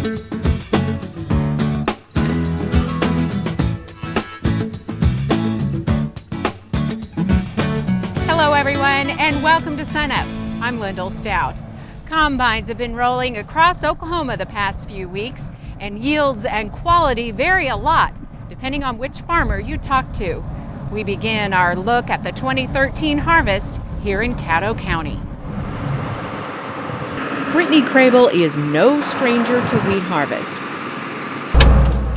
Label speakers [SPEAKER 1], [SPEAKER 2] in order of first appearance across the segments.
[SPEAKER 1] Hello everyone, and welcome to SUNUP. I'm Lyndall Stout. Combines have been rolling across Oklahoma the past few weeks, and yields and quality vary a lot depending on which farmer you talk to. We begin our look at the 2013 harvest here in Caddo County. Brittany Crable is no stranger to wheat harvest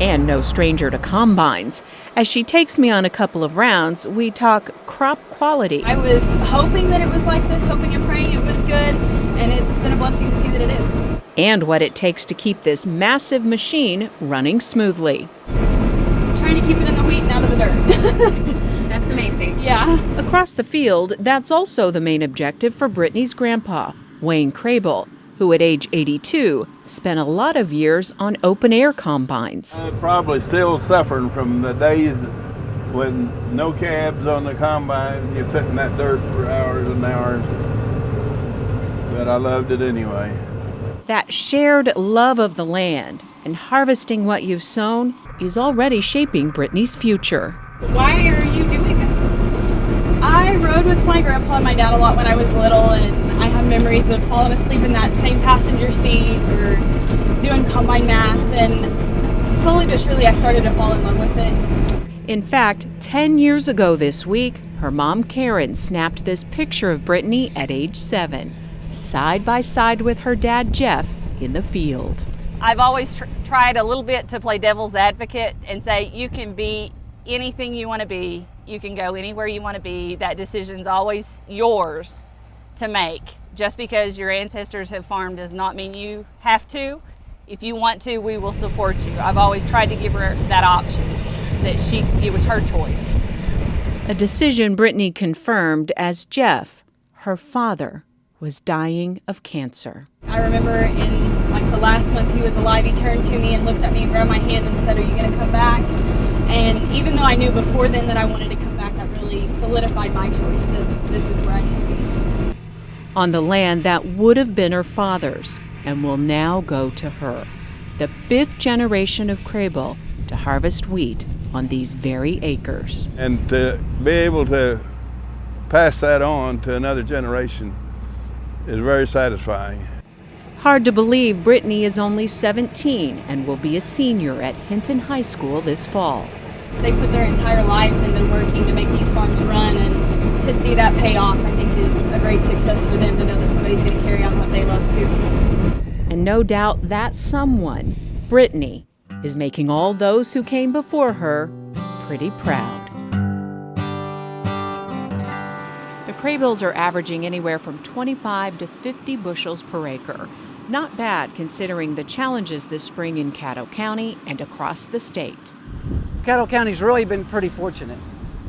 [SPEAKER 1] and no stranger to combines. As she takes me on a couple of rounds, we talk crop quality.
[SPEAKER 2] I was hoping that it was like this, hoping and praying it was good, and it's been a blessing to see that it is.
[SPEAKER 1] And what it takes to keep this massive machine running smoothly.
[SPEAKER 2] Trying to keep it in the wheat and out of the dirt.
[SPEAKER 1] That's the main thing.
[SPEAKER 2] Yeah.
[SPEAKER 1] Across the field, that's also the main objective for Brittany's grandpa, Wayne Crable, who at age 82 spent a lot of years on open-air combines.
[SPEAKER 3] Probably still suffering from the days when no cabs on the combine, you sit in that dirt for hours and hours, but I loved it anyway.
[SPEAKER 1] That shared love of the land and harvesting what you've sown is already shaping Brittany's future.
[SPEAKER 2] Why are you doing this? I rode with my grandpa and my dad a lot when I was little, and I have memories of falling asleep in that same passenger seat or doing combine math, and slowly but surely I started to fall in love with it.
[SPEAKER 1] In fact, 10 years ago this week, her mom Karen snapped this picture of Brittany at age 7, side by side with her dad Jeff in the field.
[SPEAKER 4] I've always tried a little bit to play devil's advocate and say you can be anything you want to be, you can go anywhere you want to be. That decision's always yours to make. Just because your ancestors have farmed does not mean you have to. If you want to, we will support you. I've always tried to give her that option, that it was her choice.
[SPEAKER 1] A decision Brittany confirmed as Jeff, her father, was dying of cancer.
[SPEAKER 2] I remember in the last month he was alive, he turned to me and looked at me and grabbed my hand and said, "Are you going to come back?" And even though I knew before then that I wanted to come back, that really solidified my choice that this is where I need to be.
[SPEAKER 1] On the land that would have been her father's and will now go to her, the 5th generation of Crable to harvest wheat on these very acres.
[SPEAKER 3] And to be able to pass that on to another generation is very satisfying.
[SPEAKER 1] Hard to believe Brittany is only 17 and will be a senior at Hinton High School this fall.
[SPEAKER 2] They put their entire lives into working to make these farms run, and to see that pay off, I think, is a great success for them to know that somebody's going to carry on what they love too.
[SPEAKER 1] And no doubt that someone, Brittany, is making all those who came before her pretty proud. The Crables are averaging anywhere from 25 to 50 bushels per acre. Not bad considering the challenges this spring in Caddo County and across the state.
[SPEAKER 5] Caddo County's really been pretty fortunate.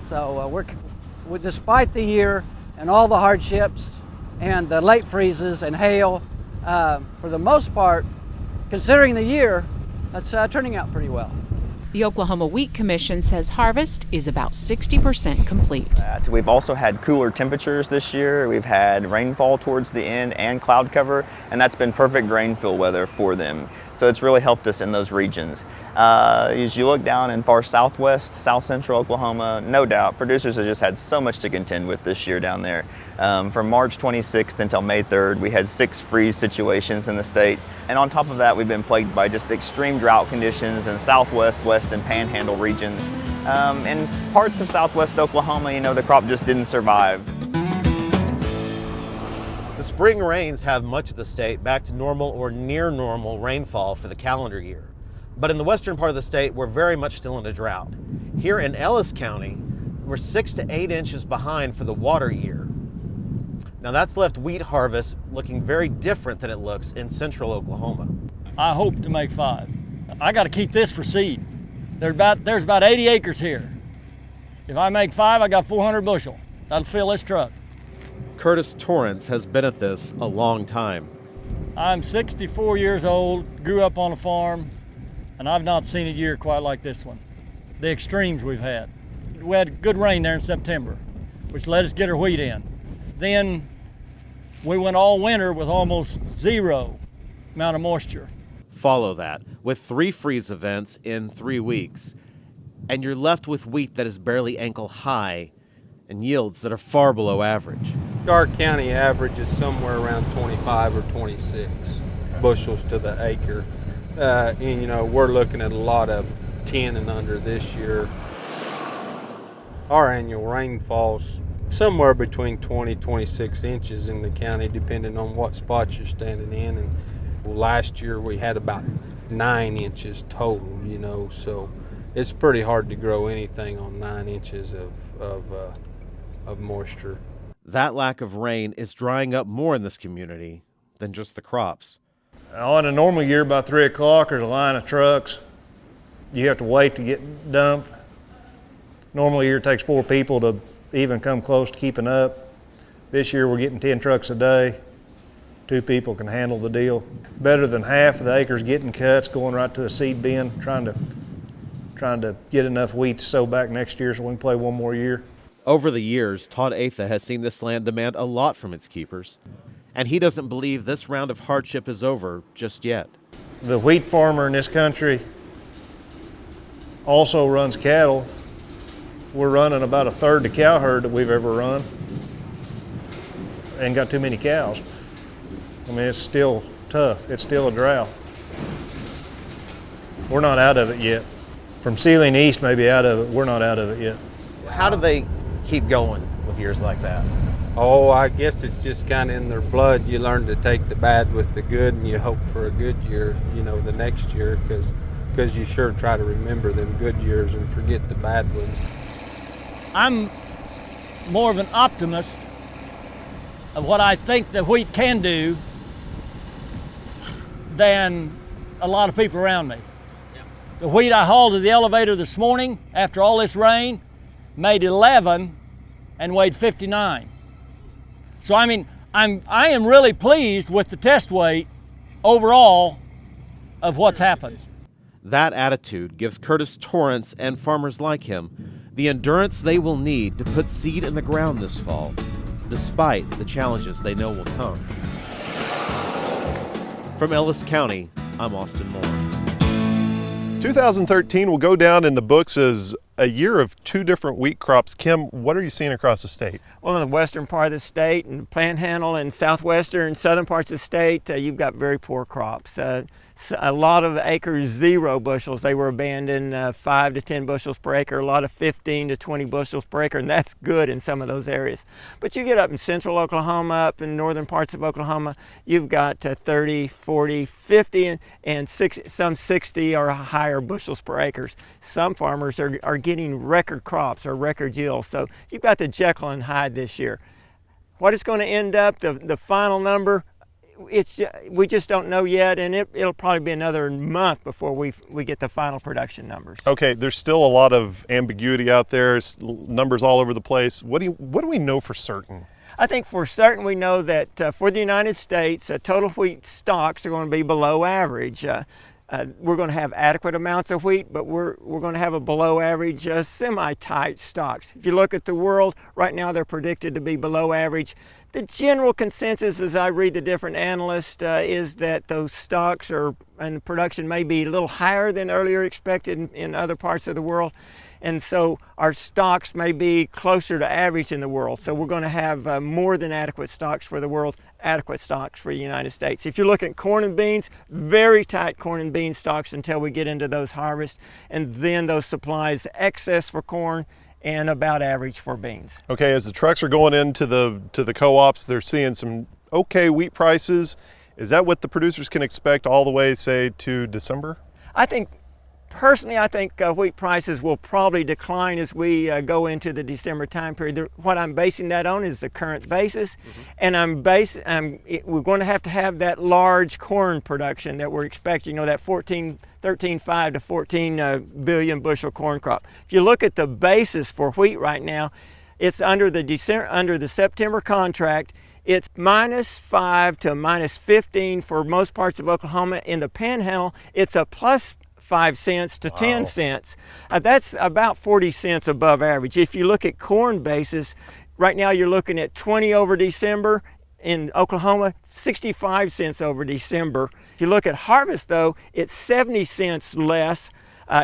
[SPEAKER 5] So we're despite the year and all the hardships and the late freezes and hail, for the most part, considering the year, that's turning out pretty well.
[SPEAKER 1] The Oklahoma Wheat Commission says harvest is about 60% complete.
[SPEAKER 6] We've also had cooler temperatures this year. We've had rainfall towards the end and cloud cover, and that's been perfect grain fill weather for them. So it's really helped us in those regions. As you look down in far southwest, south central Oklahoma, no doubt, producers have just had so much to contend with this year down there. From March 26th until May 3rd, we had 6 freeze situations in the state. And on top of that, we've been plagued by just extreme drought conditions in southwest, west, and panhandle regions. In parts of southwest Oklahoma, the crop just didn't survive.
[SPEAKER 7] The spring rains have much of the state back to normal or near normal rainfall for the calendar year. But in the western part of the state, we're very much still in a drought. Here in Ellis County, we're 6 to 8 inches behind for the water year. Now that's left wheat harvest looking very different than it looks in central Oklahoma.
[SPEAKER 8] I hope to make 5. I got to keep this for seed. There's about 80 acres here. If I make 5, I got 400 bushel. That'll fill this truck.
[SPEAKER 7] Curtis Torrance has been at this a long time.
[SPEAKER 8] I'm 64 years old, grew up on a farm, and I've not seen a year quite like this one. The extremes we've had. We had good rain there in September, which let us get our wheat in. Then we went all winter with almost zero amount of moisture.
[SPEAKER 7] Follow that with 3 freeze events in 3 weeks, and you're left with wheat that is barely ankle high and yields that are far below average.
[SPEAKER 9] Our county average is somewhere around 25 or 26 bushels to the acre. And you know, we're looking at a lot of 10 and under this year. Our annual rainfall's somewhere between 20-26 inches in the county, depending on what spots you're standing in. And last year we had about 9 inches total, you know, so it's pretty hard to grow anything on 9 inches of moisture.
[SPEAKER 7] That lack of rain is drying up more in this community than just the crops.
[SPEAKER 10] On a normal year, by 3 o'clock, there's a line of trucks. You have to wait to get dumped. Normal year, it takes 4 people to even come close to keeping up. This year, we're getting 10 trucks a day. 2 people can handle the deal. Better than half of the acres getting cuts, going right to a seed bin, trying to get enough wheat to sow back next year so we can play one more year.
[SPEAKER 7] Over the years, Todd Atha has seen this land demand a lot from its keepers, and he doesn't believe this round of hardship is over just yet.
[SPEAKER 10] The wheat farmer in this country also runs cattle. We're running about a third the cow herd that we've ever run. Ain't got too many cows. I mean, it's still tough. It's still a drought. We're not out of it yet. From Sealing East, maybe out of it. We're not out of it yet.
[SPEAKER 7] How do they keep going with years like that?
[SPEAKER 9] Oh, I guess it's just kind of in their blood. You learn to take the bad with the good, and you hope for a good year, you know, the next year, because you sure try to remember them good years and forget the bad ones.
[SPEAKER 8] I'm more of an optimist of what I think the wheat can do than a lot of people around me. The wheat I hauled to the elevator this morning after all this rain made 11 and weighed 59. So I mean, I am really pleased with the test weight overall of what's happened.
[SPEAKER 7] That attitude gives Curtis Torrance and farmers like him the endurance they will need to put seed in the ground this fall, despite the challenges they know will come. From Ellis County, I'm Austin Moore.
[SPEAKER 11] 2013 will go down in the books as a year of 2 different wheat crops. Kim, what are you seeing across the state?
[SPEAKER 12] Well, in the western part of the state and the Panhandle and southwestern and southern parts of the state, you've got very poor crops. A lot of acres 0 bushels. They were abandoned 5 to 10 bushels per acre, a lot of 15 to 20 bushels per acre, and that's good in some of those areas. But you get up in central Oklahoma, up in northern parts of Oklahoma, you've got 30, 40, 50, and some 60 or higher bushels per acre. Some farmers are getting record crops or record yields. So you've got the Jekyll and Hyde this year. What it's going to end up, the final number, we just don't know yet, and it'll probably be another month before we get the final production numbers.
[SPEAKER 11] Okay, there's still a lot of ambiguity out there, numbers all over the place. What do we know for certain?
[SPEAKER 12] I think for certain we know that for the United States, total wheat stocks are going to be below average. We're going to have adequate amounts of wheat, but we're going to have a below average semi-tight stocks. If you look at the world, right now they're predicted to be below average. The general consensus as I read the different analysts is that those stocks and production may be a little higher than earlier expected in other parts of the world. And so our stocks may be closer to average in the world. So we're going to have more than adequate stocks for the world, adequate stocks for the United States. If you look at corn and beans, very tight corn and bean stocks until we get into those harvests. And then those supplies excess for corn and about average for beans.
[SPEAKER 11] Okay, as the trucks are going into the co-ops, they're seeing some okay wheat prices. Is that what the producers can expect all the way, say, to December?
[SPEAKER 12] Personally, I think wheat prices will probably decline as we go into the December time period. What I'm basing that on is the current basis, and we're going to have that large corn production that we're expecting, that 13.5 to 14 billion bushel corn crop. If you look at the basis for wheat right now, it's under the September contract. It's -5 to -15 for most parts of Oklahoma. In the Panhandle, it's a plus 5 cents to 10 cents. That's about 40 cents above average. If you look at corn basis, right now you're looking at 20 over December in Oklahoma, 65 cents over December. If you look at harvest though, it's 70 cents less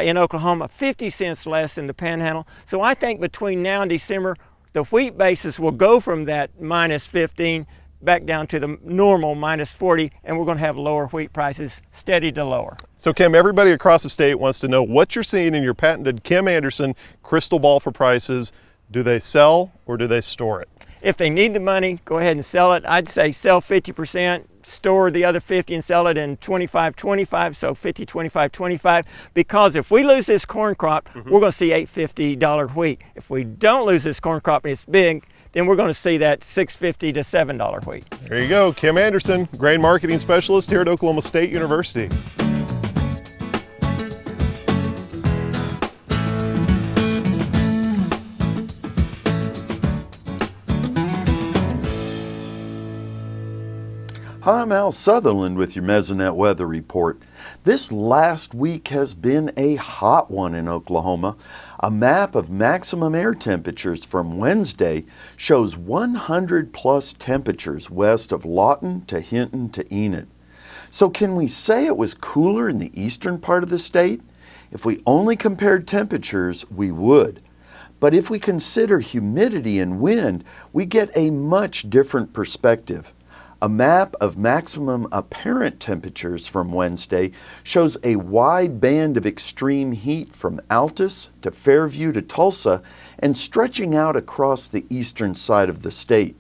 [SPEAKER 12] in Oklahoma, 50 cents less in the Panhandle. So I think between now and December, the wheat basis will go from that minus 15 back down to the normal minus 40, and we're going to have lower wheat prices, steady to lower.
[SPEAKER 11] So Kim, everybody across the state wants to know what you're seeing in your patented Kim Anderson crystal ball for prices. Do they sell or do they store it?
[SPEAKER 12] If they need the money, go ahead and sell it. I'd say sell 50%, store the other 50 and sell it in 25-25, so 50, 25, 25. Because if we lose this corn crop, we're going to see $8.50 wheat. If we don't lose this corn crop and it's big, then we're going to see that $6.50 to $7 wheat.
[SPEAKER 11] There you go, Kim Anderson, grain marketing specialist here at Oklahoma State University.
[SPEAKER 13] Hi, I'm Al Sutherland with your Mesonet weather report. This last week has been a hot one in Oklahoma. A map of maximum air temperatures from Wednesday shows 100 plus temperatures west of Lawton to Hinton to Enid. So can we say it was cooler in the eastern part of the state? If we only compared temperatures, we would. But if we consider humidity and wind, we get a much different perspective. A map of maximum apparent temperatures from Wednesday shows a wide band of extreme heat from Altus to Fairview to Tulsa and stretching out across the eastern side of the state.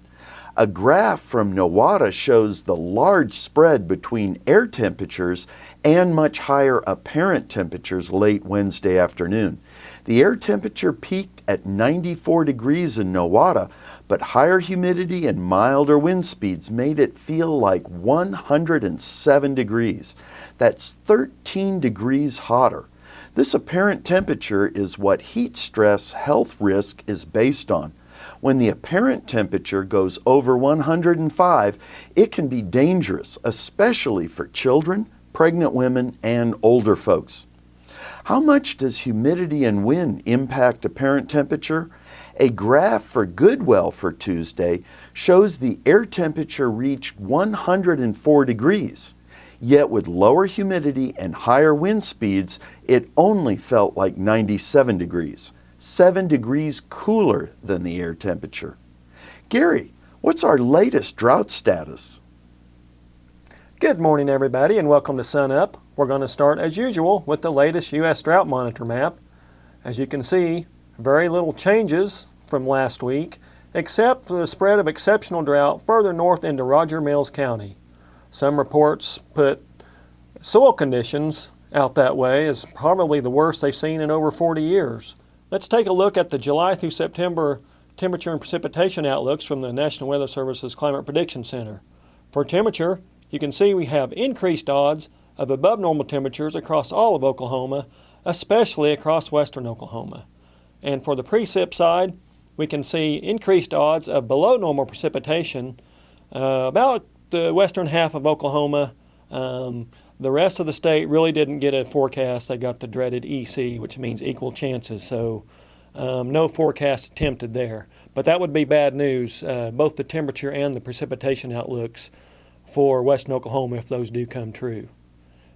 [SPEAKER 13] A graph from Nowata shows the large spread between air temperatures and much higher apparent temperatures late Wednesday afternoon. The air temperature peaked at 94 degrees in Nowata, but higher humidity and milder wind speeds made it feel like 107 degrees. That's 13 degrees hotter. This apparent temperature is what heat stress health risk is based on. When the apparent temperature goes over 105, it can be dangerous, especially for children, pregnant women, and older folks. How much does humidity and wind impact apparent temperature? A graph for Goodwell for Tuesday shows the air temperature reached 104 degrees. Yet with lower humidity and higher wind speeds, it only felt like 97 degrees, 7 degrees cooler than the air temperature. Gary, what's our latest drought status?
[SPEAKER 14] Good morning, everybody, and welcome to SUNUP. We're going to start, as usual, with the latest U.S. Drought Monitor map. As you can see, very little changes from last week, except for the spread of exceptional drought further north into Roger Mills County. Some reports put soil conditions out that way as probably the worst they've seen in over 40 years. Let's take a look at the July through September temperature and precipitation outlooks from the National Weather Service's Climate Prediction Center. For temperature, you can see we have increased odds of above normal temperatures across all of Oklahoma, especially across western Oklahoma. And for the precip side, we can see increased odds of below normal precipitation about the western half of Oklahoma. The rest of the state really didn't get a forecast. They got the dreaded EC, which means equal chances, so no forecast attempted there. But that would be bad news, both the temperature and the precipitation outlooks for western Oklahoma if those do come true.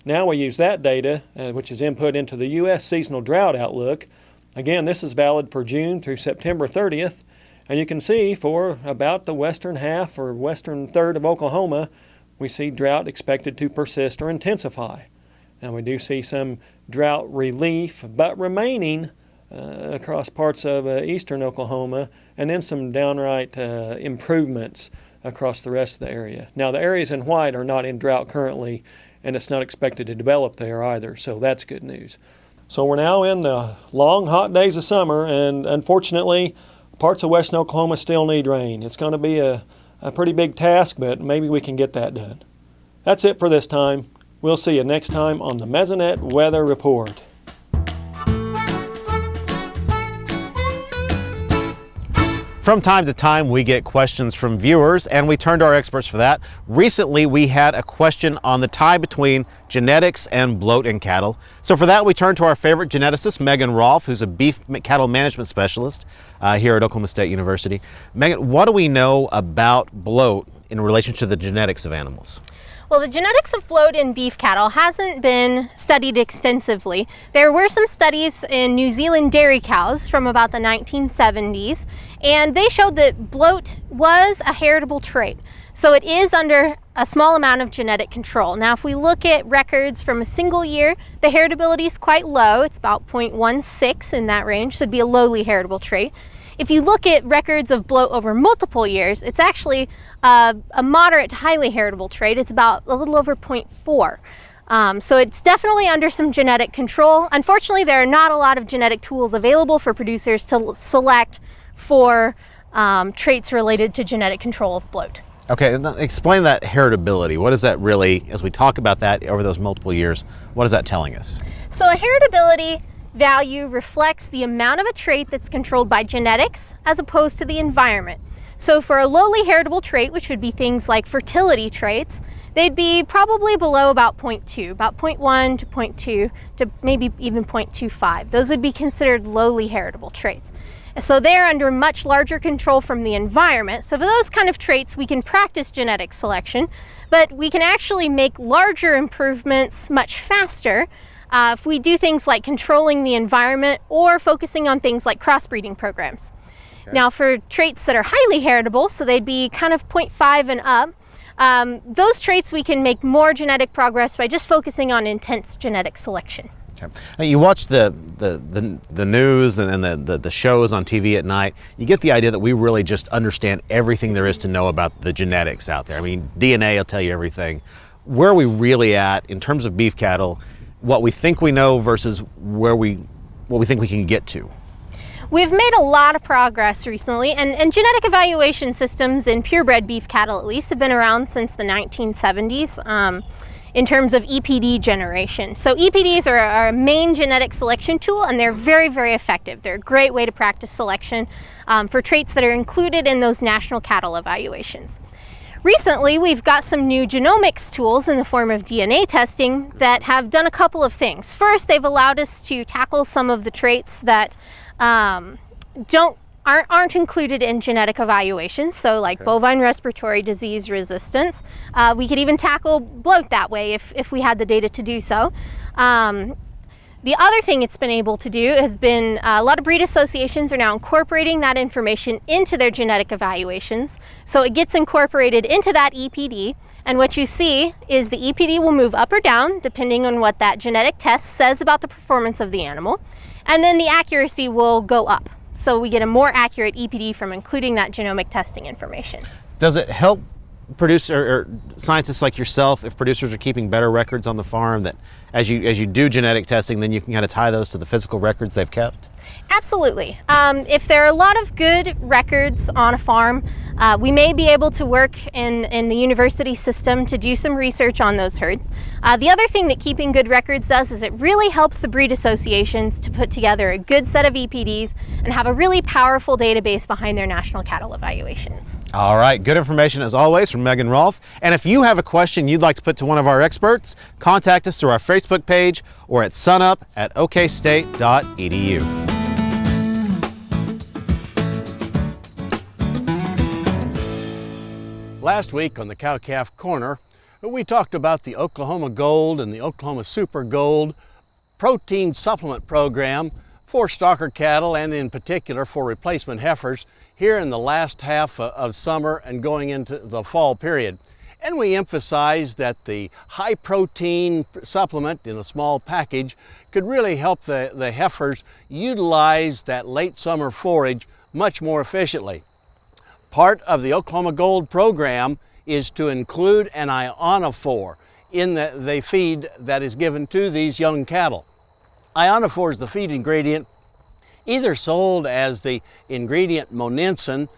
[SPEAKER 14] Now we use that data, which is input into the U.S. Seasonal Drought Outlook. Again, this is valid for June through September 30th, and you can see for about the western half or western third of Oklahoma, we see drought expected to persist or intensify. Now we do see some drought relief, but remaining across parts of eastern Oklahoma, and then some downright improvements across the rest of the area. Now the areas in white are not in drought currently, and it's not expected to develop there either, so that's good news. So we're now in the long, hot days of summer, and unfortunately, parts of western Oklahoma still need rain. It's going to be a pretty big task, but maybe we can get that done. That's it for this time. We'll see you next time on the Mesonet Weather Report.
[SPEAKER 7] From time to time, we get questions from viewers, and we turn to our experts for that. Recently, we had a question on the tie between genetics and bloat in cattle. So for that, we turn to our favorite geneticist, Megan Rolfe, who's a beef cattle management specialist here at Oklahoma State University. Megan, what do we know about bloat in relation to the genetics of animals?
[SPEAKER 15] Well, the genetics of bloat in beef cattle hasn't been studied extensively. There were some studies in New Zealand dairy cows from about the 1970s, and they showed that bloat was a heritable trait. So it is under a small amount of genetic control. Now, if we look at records from a single year, the heritability is quite low. It's about 0.16 in that range, so it'd be a lowly heritable trait. If you look at records of bloat over multiple years, it's actually a moderate to highly heritable trait. It's about a little over 0.4. So it's definitely under some genetic control. Unfortunately, there are not a lot of genetic tools available for producers to select for traits related to genetic control of bloat.
[SPEAKER 7] Okay, explain that heritability. What is that really, as we talk about that over those multiple years, what is that telling us?
[SPEAKER 15] So a heritability value reflects the amount of a trait that's controlled by genetics as opposed to the environment. So for a lowly heritable trait, which would be things like fertility traits, they'd be probably below about 0.2, about 0.1 to 0.2 to maybe even 0.25. Those would be considered lowly heritable traits. So they're under much larger control from the environment. So for those kind of traits, we can practice genetic selection, but we can actually make larger improvements much faster if we do things like controlling the environment or focusing on things like crossbreeding programs. Okay. Now for traits that are highly heritable, so they'd be kind of 0.5 and up, those traits we can make more genetic progress by just focusing on intense genetic selection.
[SPEAKER 7] Okay. Now you watch the news and the shows on TV at night, you get the idea that we really just understand everything there is to know about the genetics out there. I mean, DNA will tell you everything. Where are we really at in terms of beef cattle, what we think we know versus what we think we can get to?
[SPEAKER 15] We've made a lot of progress recently, and genetic evaluation systems in purebred beef cattle at least have been around since the 1970s. In terms of EPD generation. So EPDs are our main genetic selection tool, and they're very, very effective. They're a great way to practice selection for traits that are included in those national cattle evaluations. Recently, we've got some new genomics tools in the form of DNA testing that have done a couple of things. First, they've allowed us to tackle some of the traits that aren't included in genetic evaluations, so like bovine respiratory disease resistance. We could even tackle bloat that way if we had the data to do so. The other thing it's been able to do has been a lot of breed associations are now incorporating that information into their genetic evaluations. So it gets incorporated into that EPD, and what you see is the EPD will move up or down depending on what that genetic test says about the performance of the animal, and then the accuracy will go up. So we get a more accurate EPD from including that genomic testing information.
[SPEAKER 7] Does it help or scientists like yourself, if producers are keeping better records on the farm, that as you do genetic testing, then you can kind of tie those to the physical records they've kept?
[SPEAKER 15] Absolutely. If there are a lot of good records on a farm, we may be able to work in the university system to do some research on those herds. The other thing that keeping good records does is it really helps the breed associations to put together a good set of EPDs and have a really powerful database behind their national cattle evaluations.
[SPEAKER 7] All right, good information as always from Megan Rolfe. And if you have a question you'd like to put to one of our experts, contact us through our Facebook page or at sunup@okstate.edu.
[SPEAKER 16] Last week on the Cow-Calf Corner, we talked about the Oklahoma Gold and the Oklahoma Super Gold protein supplement program for stocker cattle and in particular for replacement heifers here in the last half of summer and going into the fall period. And we emphasized that the high protein supplement in a small package could really help the heifers utilize that late summer forage much more efficiently. Part of the Oklahoma Gold program is to include an ionophore in the feed that is given to these young cattle. Ionophore is the feed ingredient either sold as the ingredient monensin,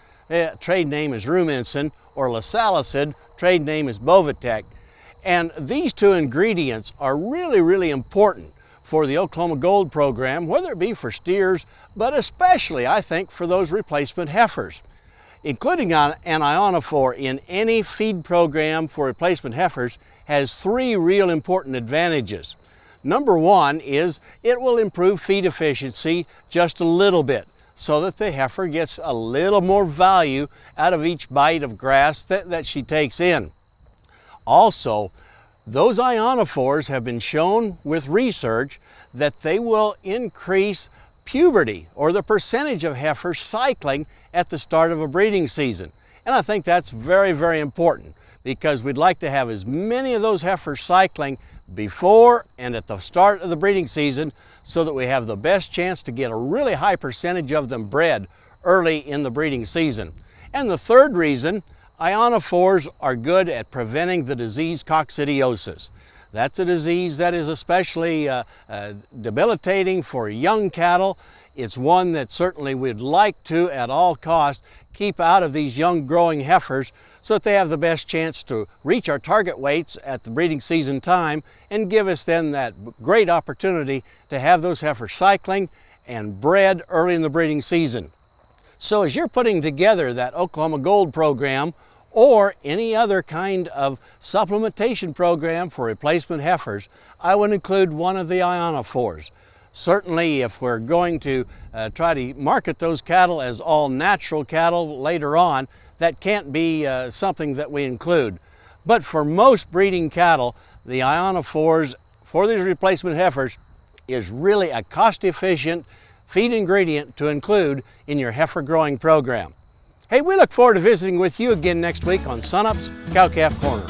[SPEAKER 16] trade name is rumensin, or lasalicid, trade name is Bovitec. And these two ingredients are really, really important for the Oklahoma Gold program, whether it be for steers, but especially, I think, for those replacement heifers. Including an ionophore in any feed program for replacement heifers has three real important advantages. Number one is it will improve feed efficiency just a little bit. so that the heifer gets a little more value out of each bite of grass that she takes in. Also, those ionophores have been shown with research that they will increase puberty, or the percentage of heifers cycling at the start of a breeding season. And I think that's very, very important, because we'd like to have as many of those heifers cycling before and at the start of the breeding season, so that we have the best chance to get a really high percentage of them bred early in the breeding season. And the third reason, ionophores are good at preventing the disease coccidiosis. That's a disease that is especially debilitating for young cattle. It's one that certainly we'd like to, at all costs, keep out of these young growing heifers, so that they have the best chance to reach our target weights at the breeding season time and give us then that great opportunity to have those heifers cycling and bred early in the breeding season. So as you're putting together that Oklahoma Gold program, or any other kind of supplementation program for replacement heifers, I would include one of the ionophores. Certainly, if we're going to try to market those cattle as all natural cattle later on, that can't be something that we include. But for most breeding cattle, the ionophores for these replacement heifers is really a cost-efficient feed ingredient to include in your heifer growing program. Hey, we look forward to visiting with you again next week on SUNUP's Cow-Calf Corner.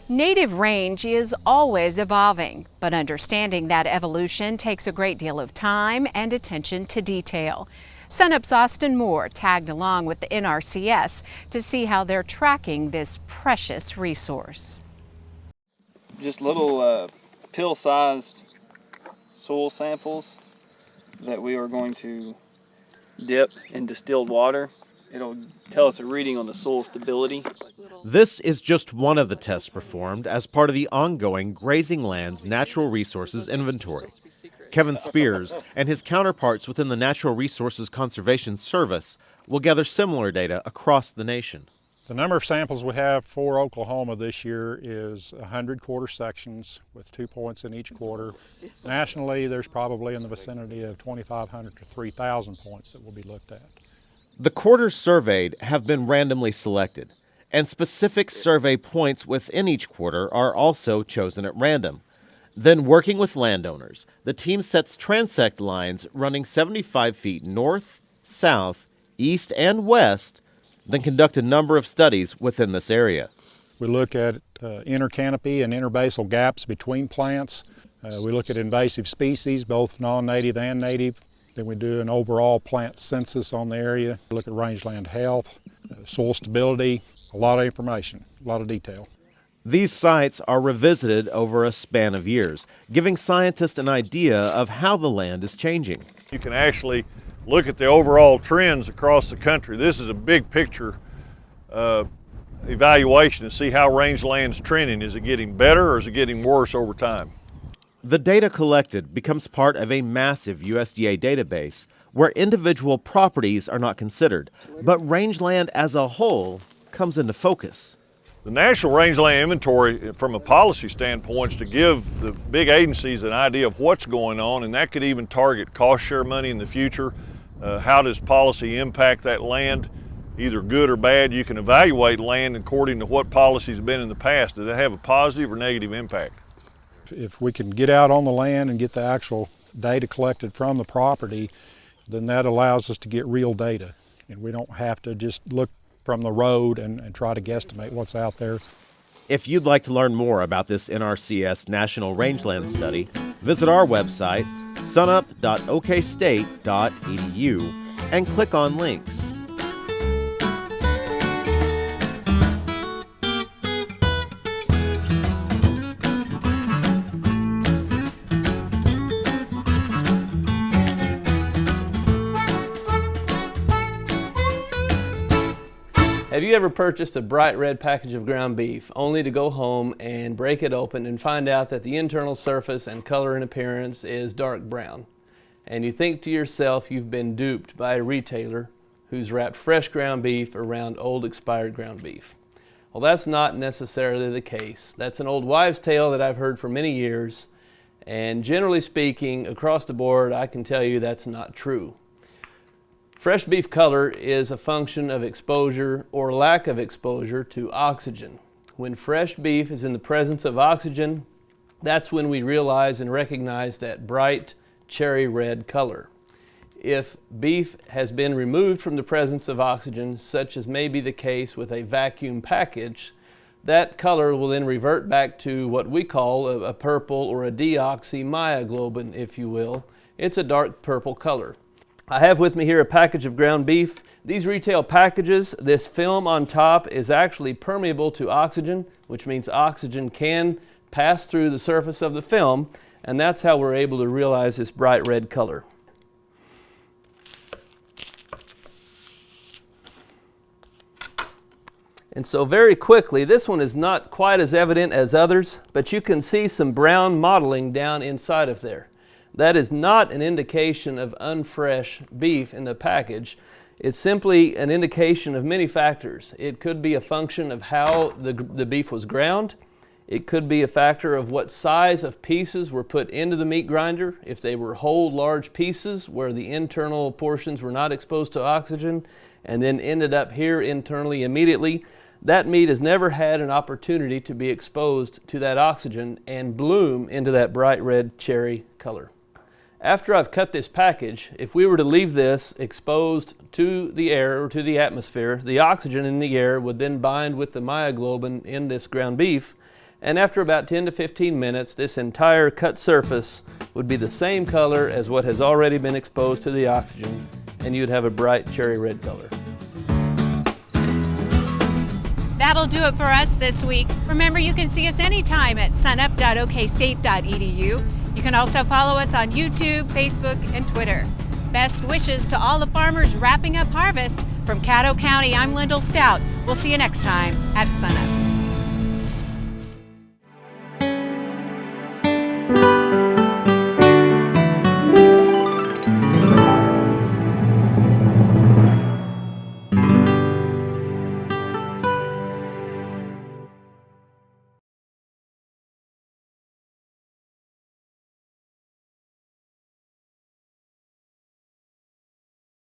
[SPEAKER 1] Native range is always evolving, but understanding that evolution takes a great deal of time and attention to detail. SUNUP's Austin Moore tagged along with the NRCS to see how they're tracking this precious resource.
[SPEAKER 17] Just little pill-sized soil samples that we are going to dip in distilled water. It'll tell us a reading on the soil stability.
[SPEAKER 7] This is just one of the tests performed as part of the ongoing Grazing Lands Natural Resources Inventory. Kevin Spears and his counterparts within the Natural Resources Conservation Service will gather similar data across the nation.
[SPEAKER 18] The number of samples we have for Oklahoma this year is 100 quarter sections with 2 points in each quarter. Nationally, there's probably in the vicinity of 2,500 to 3,000 points that will be looked at.
[SPEAKER 7] The quarters surveyed have been randomly selected, and specific survey points within each quarter are also chosen at random. Then, working with landowners, the team sets transect lines running 75 feet north, south, east, and west, then conduct a number of studies within this area.
[SPEAKER 18] We look at intercanopy and interbasal gaps between plants. We look at invasive species, both non-native and native. Then we do an overall plant census on the area. We look at rangeland health, soil stability, a lot of information, a lot of detail.
[SPEAKER 7] These sites are revisited over a span of years, giving scientists an idea of how the land is changing.
[SPEAKER 11] You can actually look at the overall trends across the country. This is a big picture evaluation to see how rangeland's trending. Is it getting better or is it getting worse over time?
[SPEAKER 7] The data collected becomes part of a massive USDA database where individual properties are not considered, but rangeland as a whole comes into focus.
[SPEAKER 11] The National Rangeland Inventory, from a policy standpoint, is to give the big agencies an idea of what's going on, and that could even target cost share money in the future. How does policy impact that land, either good or bad? You can evaluate land according to what policy's been in the past. Does it have a positive or negative impact?
[SPEAKER 18] If we can get out on the land and get the actual data collected from the property, then that allows us to get real data. And we don't have to just look from the road and try to guesstimate what's out there.
[SPEAKER 7] If you'd like to learn more about this NRCS National Rangeland Study, visit our website, sunup.okstate.edu, and click on links.
[SPEAKER 19] Have you ever purchased a bright red package of ground beef only to go home and break it open and find out that the internal surface and color and appearance is dark brown? And you think to yourself you've been duped by a retailer who's wrapped fresh ground beef around old expired ground beef. Well, that's not necessarily the case. That's an old wives' tale that I've heard for many years, And generally speaking, across the board, I can tell you that's not true. Fresh beef color is a function of exposure or lack of exposure to oxygen. When fresh beef is in the presence of oxygen, that's when we realize and recognize that bright cherry red color. If beef has been removed from the presence of oxygen, such as may be the case with a vacuum package, that color will then revert back to what we call a purple or a deoxymyoglobin, if you will. It's a dark purple color. I have with me here a package of ground beef. These retail packages, this film on top is actually permeable to oxygen, which means oxygen can pass through the surface of the film, and that's how we're able to realize this bright red color. And so very quickly, this one is not quite as evident as others, but you can see some brown mottling down inside of there. That is not an indication of unfresh beef in the package. It's simply an indication of many factors. It could be a function of how the beef was ground. It could be a factor of what size of pieces were put into the meat grinder. If they were whole large pieces where the internal portions were not exposed to oxygen and then ended up here internally immediately, that meat has never had an opportunity to be exposed to that oxygen and bloom into that bright red cherry color. After I've cut this package, if we were to leave this exposed to the air or to the atmosphere, the oxygen in the air would then bind with the myoglobin in this ground beef, and after about 10 to 15 minutes, this entire cut surface would be the same color as what has already been exposed to the oxygen, and you'd have a bright cherry red color.
[SPEAKER 1] That'll do it for us this week. Remember, you can see us anytime at sunup.okstate.edu. You can also follow us on YouTube, Facebook, and Twitter. Best wishes to all the farmers wrapping up harvest. From Caddo County, I'm Lyndall Stout. We'll see you next time at SUNUP.